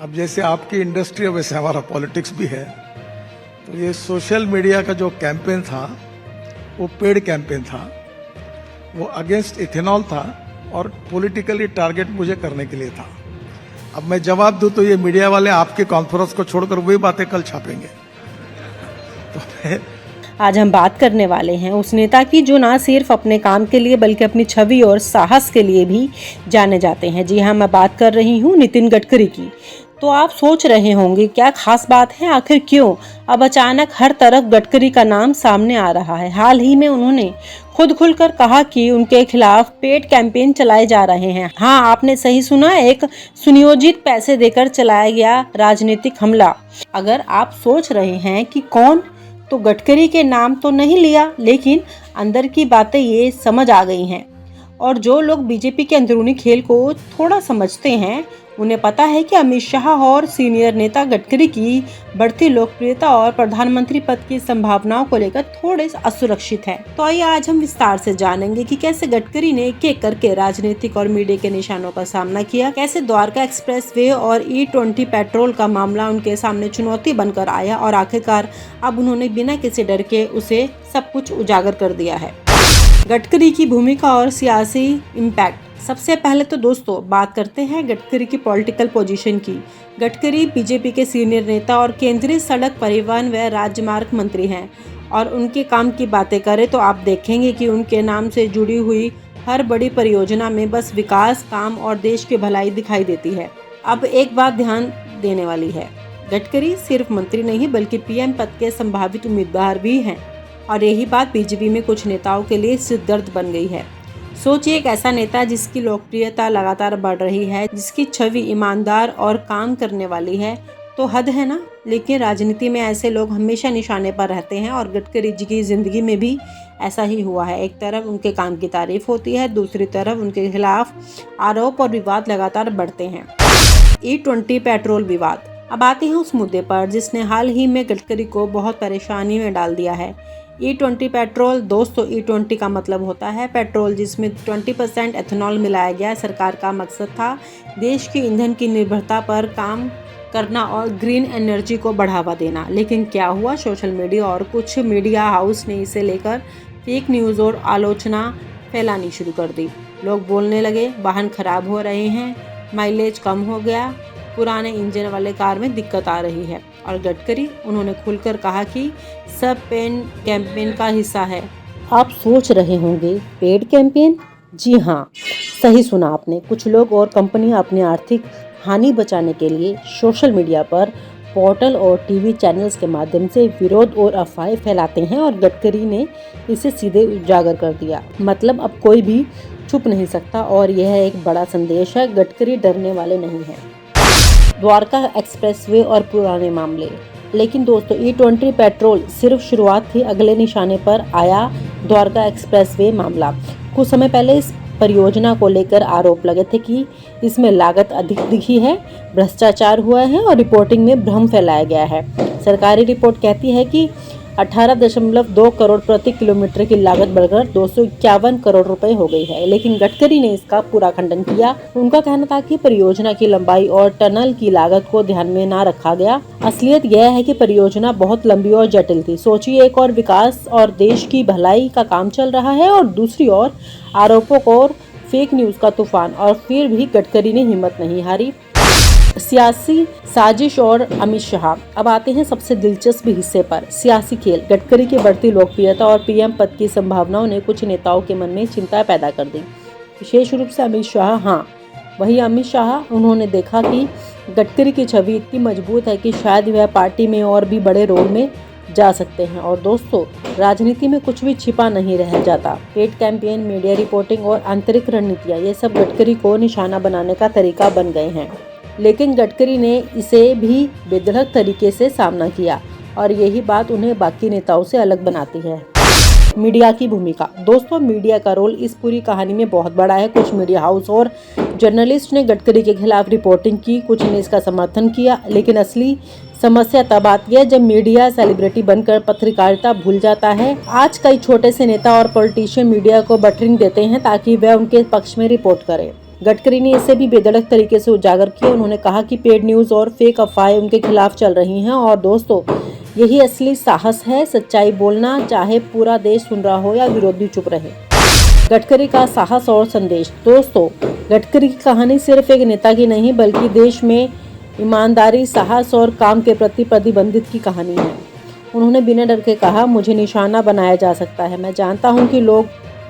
अब जैसे आपकी इंडस्ट्री है वैसे हमारा पॉलिटिक्स भी है। तो ये सोशल मीडिया का जो कैंपेन था वो पेड कैंपेन था, वो अगेंस्ट इथेनॉल था और पॉलिटिकली टारगेट मुझे करने के लिए था। अब मैं जवाब दूं तो ये मीडिया वाले आपके कॉन्फ्रेंस को छोड़कर वही बातें कल छापेंगे। तो आज हम बात करने वाले हैं उस नेता की जो ना सिर्फ अपने काम के लिए बल्कि अपनी छवि और साहस के लिए भी जाने जाते हैं। जी हाँ, मैं बात कर रही हूँ नितिन गडकरी की। तो आप सोच रहे होंगे क्या खास बात है, आखिर क्यों अब अचानक हर तरफ गडकरी का नाम सामने आ रहा है। हाल ही में उन्होंने खुद खुलकर कहा कि उनके खिलाफ पेड कैंपेन चलाए जा रहे हैं। हाँ, आपने सही सुना, एक सुनियोजित पैसे देकर चलाया गया राजनीतिक हमला। अगर आप सोच रहे हैं कि कौन, तो गडकरी के नाम तो नहीं लिया, लेकिन अंदर की बातें ये समझ आ गई हैं। और जो लोग बीजेपी के अंदरूनी खेल को थोड़ा समझते हैं उन्हें पता है कि अमित शाह और सीनियर नेता गडकरी की बढ़ती लोकप्रियता और प्रधानमंत्री पद की संभावनाओं को लेकर थोड़े असुरक्षित है। तो आइए आज हम विस्तार से जानेंगे कि कैसे गडकरी ने एक एक करके राजनीतिक और मीडिया के निशानों का सामना किया, कैसे द्वारका एक्सप्रेसवे और E20 पेट्रोल का मामला उनके सामने चुनौती बनकर आया और आखिरकार अब उन्होंने बिना किसी डर के उसे सब कुछ उजागर कर दिया है। गडकरी की भूमिका और सियासी इम्पैक्ट। सबसे पहले तो दोस्तों बात करते हैं गडकरी की पॉलिटिकल पोजीशन की। गडकरी बीजेपी के सीनियर नेता और केंद्रीय सड़क परिवहन व राजमार्ग मंत्री हैं और उनके काम की बातें करें तो आप देखेंगे कि उनके नाम से जुड़ी हुई हर बड़ी परियोजना में बस विकास, काम और देश की भलाई दिखाई देती है। अब एक बात ध्यान देने वाली है, गडकरी सिर्फ मंत्री नहीं बल्कि PM पद के संभावित उम्मीदवार भी हैं और यही बात बीजेपी में कुछ नेताओं के लिए सिरदर्द बन गई है। सोचिए, एक ऐसा नेता जिसकी लोकप्रियता लगातार बढ़ रही है, जिसकी छवि ईमानदार और काम करने वाली है, तो हद है ना। लेकिन राजनीति में ऐसे लोग हमेशा निशाने पर रहते हैं और गडकरी जी की जिंदगी में भी ऐसा ही हुआ है। एक तरफ उनके काम की तारीफ होती है, दूसरी तरफ उनके खिलाफ आरोप और विवाद लगातार बढ़ते हैं। E20 पेट्रोल विवाद। अब आते हैं उस मुद्दे पर जिसने हाल ही में गडकरी को बहुत परेशानी में डाल दिया है। E20 petrol. दोस्तों, E20 का मतलब होता है पेट्रोल जिसमें 20% एथेनॉल मिलाया गया। सरकार का मकसद था देश की ईंधन की निर्भरता पर काम करना और ग्रीन एनर्जी को बढ़ावा देना। लेकिन क्या हुआ, सोशल मीडिया और कुछ मीडिया हाउस ने इसे लेकर फेक न्यूज़ और आलोचना फैलानी शुरू कर दी। लोग बोलने लगे वाहन खराब हो रहे हैं, माइलेज कम हो गया, पुराने इंजन वाले कार में दिक्कत आ रही है। और गडकरी, उन्होंने खुलकर कहा कि सब पेड कैंपेन का हिस्सा है। आप सोच रहे होंगे पेड कैंपेन? जी हाँ, सही सुना आपने। कुछ लोग और कंपनियां अपनी आर्थिक हानि बचाने के लिए सोशल मीडिया पर पोर्टल और टीवी चैनल्स के माध्यम से विरोध और अफवाहें फैलाते हैं और गडकरी ने इसे सीधे उजागर कर दिया। मतलब अब कोई भी छुप नहीं सकता और यह एक बड़ा संदेश है, गडकरी डरने वाले नहीं हैं। द्वारका एक्सप्रेसवे और पुराने मामले। लेकिन दोस्तों, E20 पेट्रोल सिर्फ शुरुआत थी, अगले निशाने पर आया द्वारका एक्सप्रेसवे मामला। कुछ समय पहले इस परियोजना को लेकर आरोप लगे थे कि इसमें लागत अधिक दिखी है, भ्रष्टाचार हुआ है और रिपोर्टिंग में भ्रम फैलाया गया है। सरकारी रिपोर्ट कहती है कि 18.2 करोड़ प्रति किलोमीटर की लागत बढ़कर 251 करोड़ रुपए हो गई है। लेकिन गडकरी ने इसका पूरा खंडन किया। उनका कहना था कि परियोजना की लंबाई और टनल की लागत को ध्यान में न रखा गया। असलियत यह है कि परियोजना बहुत लंबी और जटिल थी। सोचिए, एक और विकास और देश की भलाई का काम चल रहा है और दूसरी ओर आरोपों और फेक न्यूज का तूफान, और फिर भी गडकरी ने हिम्मत नहीं हारी। सियासी साजिश और अमित शाह। अब आते हैं सबसे दिलचस्प हिस्से पर, सियासी खेल। गडकरी की बढ़ती लोकप्रियता और PM पद की संभावनाओं ने कुछ नेताओं के मन में चिंता पैदा कर दी, विशेष रूप से अमित शाह। हाँ, वही अमित शाह। उन्होंने देखा कि गडकरी की छवि इतनी मजबूत है कि शायद वह पार्टी में और भी बड़े रोल में जा सकते हैं। और दोस्तों, राजनीति में कुछ भी छिपा नहीं रह जाता। पेड कैंपेन, मीडिया रिपोर्टिंग और आंतरिक रणनीतियाँ, ये सब गडकरी को निशाना बनाने का तरीका बन गए हैं। लेकिन गडकरी ने इसे भी बेधड़क तरीके से सामना किया और यही बात उन्हें बाकी नेताओं से अलग बनाती है। मीडिया की भूमिका। दोस्तों, मीडिया का रोल इस पूरी कहानी में बहुत बड़ा है। कुछ मीडिया हाउस और जर्नलिस्ट ने गडकरी के खिलाफ रिपोर्टिंग की, कुछ ने इसका समर्थन किया। लेकिन असली समस्या तब आती है जब मीडिया सेलिब्रिटी बनकर पत्रकारिता भूल जाता है। आज कई छोटे से नेता और पॉलिटिशियन मीडिया को बटरिंग देते हैं ताकि वह उनके पक्ष में रिपोर्ट करे। गडकरी ने इसे भी बेधड़क तरीके से उजागर किया। उन्होंने कहा कि पेड न्यूज़ और फेक अफवाहें उनके खिलाफ चल रही हैं और दोस्तों यही असली साहस है, सच्चाई बोलना, चाहे पूरा देश सुन रहा हो या विरोधी चुप रहे। गडकरी का साहस और संदेश। दोस्तों, गडकरी की कहानी सिर्फ एक नेता की नहीं बल्कि देश में ईमानदारी, साहस और काम के प्रति प्रतिबद्धता की कहानी है। उन्होंने बिना डर के कहा, मुझे निशाना बनाया जा सकता है, मैं जानता हूं कि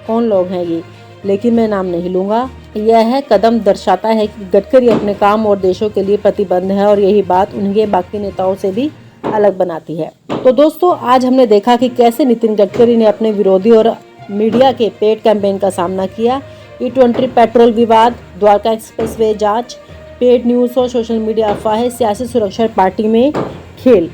कौन लोग हैं ये, लेकिन मैं नाम नहीं लूंगा। यह कदम दर्शाता है कि गडकरी अपने काम और देशों के लिए प्रतिबद्ध है और यही बात उन्हें बाकी नेताओं से भी अलग बनाती है। तो दोस्तों, आज हमने देखा कि कैसे नितिन गडकरी ने अपने विरोधी और मीडिया के पेड कैंपेन का सामना किया। E20 पेट्रोल विवाद, द्वारका एक्सप्रेसवे जांच, पेड न्यूज़ और सोशल मीडिया अफवाहें, सियासी सुरक्षा पार्टी में खेल।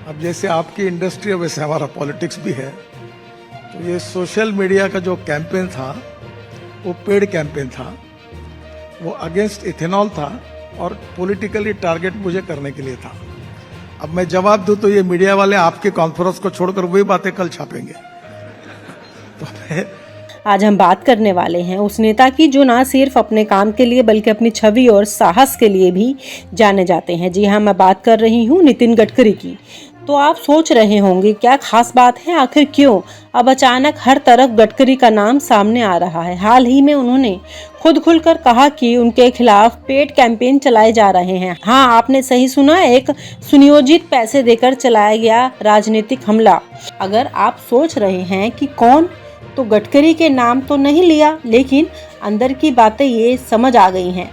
अब जैसे आपकी इंडस्ट्री है वैसे हमारा पॉलिटिक्स भी है। तो ये सोशल मीडिया का जो कैंपेन था वो पेड कैंपेन था, वो अगेंस्ट इथेनॉल था और पॉलिटिकली टारगेट मुझे करने के लिए था। अब मैं जवाब दूं तो ये मीडिया वाले आपके कॉन्फ्रेंस को छोड़कर वही बातें कल छापेंगे। तो आज हम बात करने वाले हैं उस नेता की जो ना सिर्फ अपने काम के लिए बल्कि अपनी छवि और साहस के लिए भी जाने जाते हैं। जी हाँ, मैं बात कर रही हूँ नितिन गडकरी की। तो आप सोच रहे होंगे क्या खास बात है, आखिर क्यों अब अचानक हर तरफ गडकरी का नाम सामने आ रहा है। हाल ही में उन्होंने खुद खुलकर कहा कि उनके खिलाफ पेड कैंपेन चलाए जा रहे हैं। हाँ, आपने सही सुना, एक सुनियोजित पैसे देकर चलाया गया राजनीतिक हमला। अगर आप सोच रहे हैं कि कौन, तो गडकरी के नाम तो नहीं लिया, लेकिन अंदर की बातें ये समझ आ गई हैं।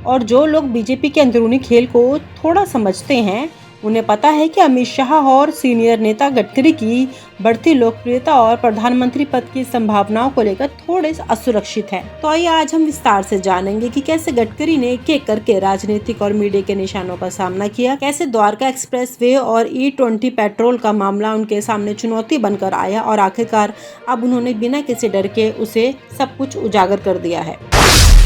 और जो लोग बीजेपी के अंदरूनी खेल को थोड़ा समझते हैं उन्हें पता है कि अमित शाह और सीनियर नेता गडकरी की बढ़ती लोकप्रियता और प्रधानमंत्री पद की संभावनाओं को लेकर थोड़े असुरक्षित हैं। तो आइए आज हम विस्तार से जानेंगे कि कैसे गडकरी ने एक एक करके राजनीतिक और मीडिया के निशानों का सामना किया, कैसे द्वारका एक्सप्रेसवे और E20 पेट्रोल का मामला उनके सामने चुनौती बनकर आया और आखिरकार अब उन्होंने बिना किसी डर के उसे सब कुछ उजागर कर दिया है।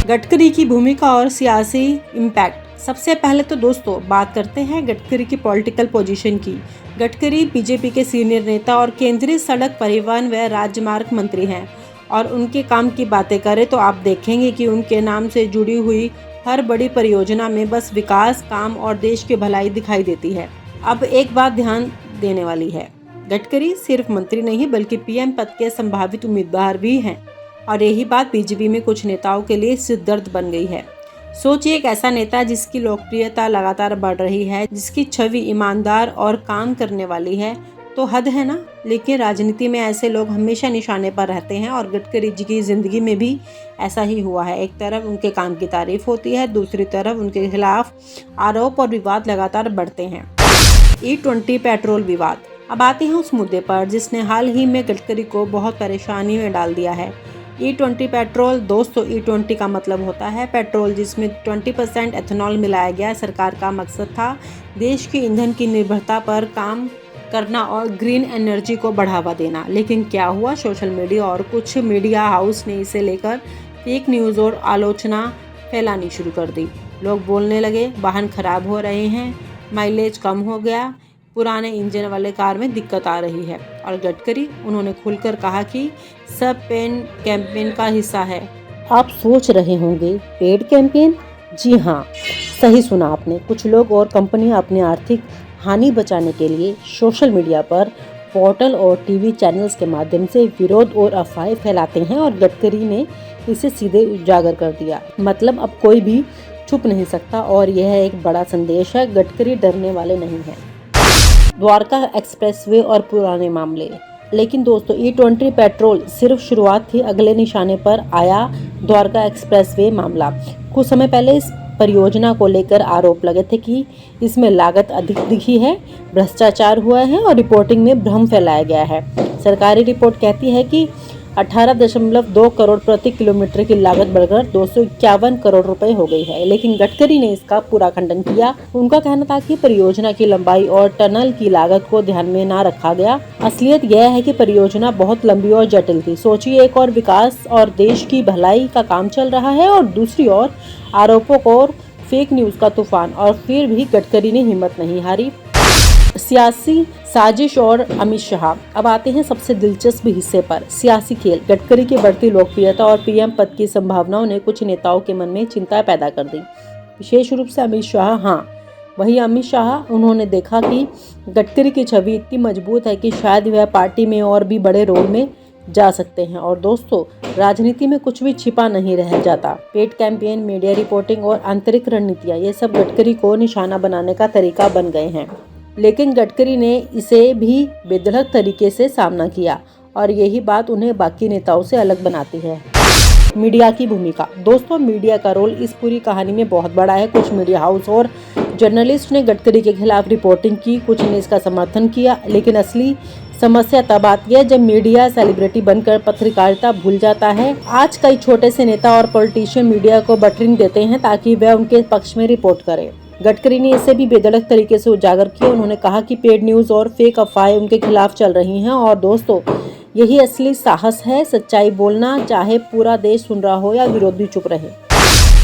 गडकरी की भूमिका और सियासी इम्पैक्ट। सबसे पहले तो दोस्तों बात करते हैं गडकरी की पॉलिटिकल पोजीशन की। गडकरी बीजेपी के सीनियर नेता और केंद्रीय सड़क परिवहन व राजमार्ग मंत्री हैं और उनके काम की बातें करें तो आप देखेंगे कि उनके नाम से जुड़ी हुई हर बड़ी परियोजना में बस विकास, काम और देश की भलाई दिखाई देती है। अब एक बात ध्यान देने वाली है, गडकरी सिर्फ मंत्री नहीं बल्कि PM पद के संभावित उम्मीदवार भी हैं और यही बात बीजेपी में कुछ नेताओं के लिए सिरदर्द बन गई है। सोचिए, एक ऐसा नेता जिसकी लोकप्रियता लगातार बढ़ रही है, जिसकी छवि ईमानदार और काम करने वाली है, तो हद है ना। लेकिन राजनीति में ऐसे लोग हमेशा निशाने पर रहते हैं और गडकरी जी की जिंदगी में भी ऐसा ही हुआ है। एक तरफ उनके काम की तारीफ होती है, दूसरी तरफ उनके खिलाफ आरोप और विवाद लगातार बढ़ते हैं। E20 पेट्रोल विवाद। अब आते हैं उस मुद्दे पर जिसने हाल ही में गडकरी को बहुत परेशानी में डाल दिया है। E20 petrol. दोस्तों, E20 का मतलब होता है पेट्रोल जिसमें 20% एथेनॉल मिलाया गया। सरकार का मकसद था देश की ईंधन की निर्भरता पर काम करना और ग्रीन एनर्जी को बढ़ावा देना। लेकिन क्या हुआ, सोशल मीडिया और कुछ मीडिया हाउस ने इसे लेकर फेक न्यूज़ और आलोचना फैलानी शुरू कर दी। लोग बोलने लगे वाहन खराब हो रहे हैं, माइलेज कम हो गया, पुराने इंजन वाले कार में दिक्कत आ रही है। और गडकरी, उन्होंने खुलकर कहा कि सब पेड कैंपेन का हिस्सा है। आप सोच रहे होंगे पेड कैंपेन? जी हाँ, सही सुना आपने। कुछ लोग और कंपनियां अपनी आर्थिक हानि बचाने के लिए सोशल मीडिया पर पोर्टल और टीवी चैनल्स के माध्यम से विरोध और अफवाहें फैलाते हैं और गडकरी ने इसे सीधे उजागर कर दिया। मतलब अब कोई भी छुप नहीं सकता और यह एक बड़ा संदेश है, गडकरी डरने वाले नहीं हैं। द्वारका एक्सप्रेसवे और पुराने मामले। लेकिन दोस्तों, E20 पेट्रोल सिर्फ शुरुआत थी। अगले निशाने पर आया द्वारका एक्सप्रेसवे मामला। कुछ समय पहले इस परियोजना को लेकर आरोप लगे थे कि इसमें लागत अधिक दिखी है, भ्रष्टाचार हुआ है और रिपोर्टिंग में भ्रम फैलाया गया है। सरकारी रिपोर्ट कहती है कि 18.2 करोड़ प्रति किलोमीटर की लागत बढ़कर 251 करोड़ रुपए हो गई है। लेकिन गडकरी ने इसका पूरा खंडन किया। उनका कहना था कि परियोजना की लंबाई और टनल की लागत को ध्यान में न रखा गया। असलियत यह है कि परियोजना बहुत लंबी और जटिल थी। सोचिए, एक और विकास और देश की भलाई का काम चल रहा है और दूसरी ओर आरोपों और फेक न्यूज का तूफान, और फिर भी गडकरी ने हिम्मत नहीं हारी। सियासी साजिश और अमित शाह। अब आते हैं सबसे दिलचस्प हिस्से पर, सियासी खेल। गडकरी की बढ़ती लोकप्रियता और पीएम पद की संभावनाओं ने कुछ नेताओं के मन में चिंता पैदा कर दी, विशेष रूप से अमित शाह। हाँ, वही अमित शाह। उन्होंने देखा कि गडकरी की छवि इतनी मजबूत है कि शायद वह पार्टी में और भी बड़े रोल में जा सकते हैं। और दोस्तों, राजनीति में कुछ भी छिपा नहीं रह जाता। पेड कैंपेन, मीडिया रिपोर्टिंग और आंतरिक रणनीतियां, ये सब गडकरी को निशाना बनाने का तरीका बन गए हैं। लेकिन गडकरी ने इसे भी बेधड़क तरीके से सामना किया और यही बात उन्हें बाकी नेताओं से अलग बनाती है। मीडिया की भूमिका। दोस्तों, मीडिया का रोल इस पूरी कहानी में बहुत बड़ा है। कुछ मीडिया हाउस और जर्नलिस्ट ने गडकरी के खिलाफ रिपोर्टिंग की, कुछ ने इसका समर्थन किया। लेकिन असली समस्या तब आती है जब मीडिया सेलिब्रिटी बनकर पत्रकारिता भूल जाता है। आज कई छोटे से नेता और पॉलिटिशियन मीडिया को बटरिंग देते हैं ताकि वह उनके पक्ष में रिपोर्ट करे। गडकरी ने इसे भी बेधड़क तरीके से उजागर किया। उन्होंने कहा कि पेड न्यूज और फेक अफवाहें उनके खिलाफ चल रही हैं और दोस्तों, यही असली साहस है, सच्चाई बोलना, चाहे पूरा देश सुन रहा हो या विरोधी चुप रहे।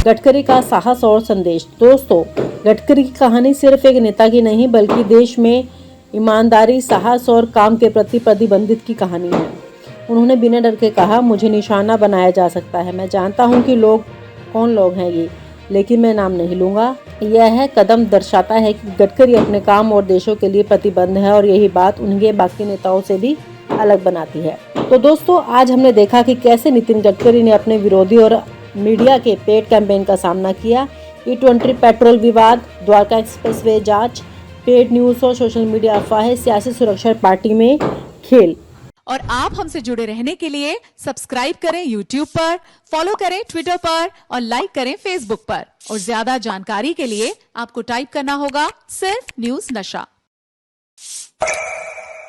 गडकरी का साहस और संदेश। दोस्तों, गडकरी की कहानी सिर्फ एक नेता की नहीं बल्कि देश में ईमानदारी, साहस और काम के प्रति प्रतिबंधित की कहानी है। उन्होंने बिना डर के कहा, मुझे निशाना बनाया जा सकता है, मैं जानता हूं कि कौन लोग हैं ये, लेकिन मैं नाम नहीं लूंगा। यह कदम दर्शाता है कि गडकरी अपने काम और देशों के लिए प्रतिबद्ध है और यही बात उन्हें बाकी नेताओं से भी अलग बनाती है। तो दोस्तों, आज हमने देखा कि कैसे नितिन गडकरी ने अपने विरोधी और मीडिया के पेड कैंपेन का सामना किया। E20 पेट्रोल विवाद, द्वारका एक्सप्रेसवे जांच, पेड न्यूज और सोशल मीडिया अफवाहें, सियासी सुरक्षा, पार्टी में खेल। और आप हमसे जुड़े रहने के लिए सब्सक्राइब करें YouTube पर, फॉलो करें Twitter पर और लाइक करें Facebook पर। और ज्यादा जानकारी के लिए आपको टाइप करना होगा सिर्फ न्यूज नशा।